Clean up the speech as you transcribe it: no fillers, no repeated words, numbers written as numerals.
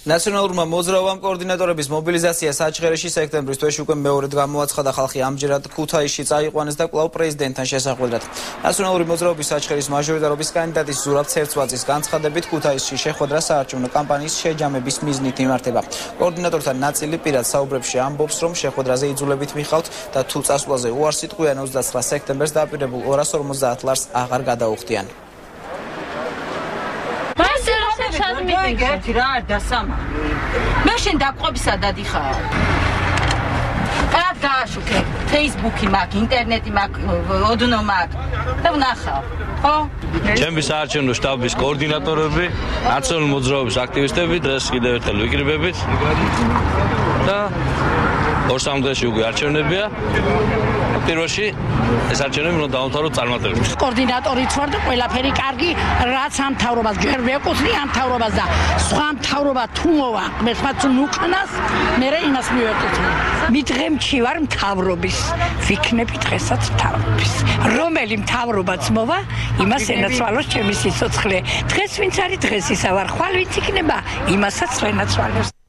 ნაციონალურმა მოძრაობამ კოორდინატორების მობილიზაცია საჩხერეში სექტემბრის თვეში უკვე მეორედ გამოაცხადა. ხალხი ამჯერად ქუთაისში წაიყვანეს და კვლავ პრეზიდენტთან შესახვედრად. ნაციონალური მოძრაობის საჩხერის მაჟორიტარობის კანდიდატის ზურაბ ცერცვაძის განცხადებით ქუთაისში შეხვედრა საარჩევნო კამპანიის შეჯამების მიზნით იმართება. კოორდინატორთა ნაწილი პირად საუბრებში ამბობს, რომ შეხვედრაზე იძულებით მიხავთ და თუ წასვლაზე უარს იტყვიან 29 სექტემბერს დაპირებულ 250 ლარს აღარ გადაუხდიან. ერთი რა არ დასამა. მე შენ დაყვებისა დადიხარ. გააშუქე. Facebook-ი მაქვს, ინტერნეტი მაქვს, ოდნო მაქვს. და ვნახავ. ხო? ჩემი საარჩევნო შტაბის კოორდინატორები, ნაციონალური მოძრაობის აქტივისტები დღეს კიდევ ერთხელ ვიკრიბებით. და 2-3 დღეში უკვე არჩევნებია. პირველში ეს არჩევნები უნდა დავამთავროთ წარმატებით. კოორდინატორიც ვარ და ყველაფერი კარგი, რაც ამ მთავრობას ჯერ ვეკუთვნი ამ მთავრობას და სხვა მთავრობა თუ მოვა, მერტმაც უკნას, მე იმას მივეკუთვნი. მიდღემში ვარ მთავრობის, ვიქნები დღესაც მთავრობის. რომელი მთავრობაც მოვა, იმას ენაცვალოს ჩემი სიცოცხლე. დღეს ვინც არის დღეს ისა ვარ, ხვალ ვინც იქნება, იმასაც ენაცვალოს.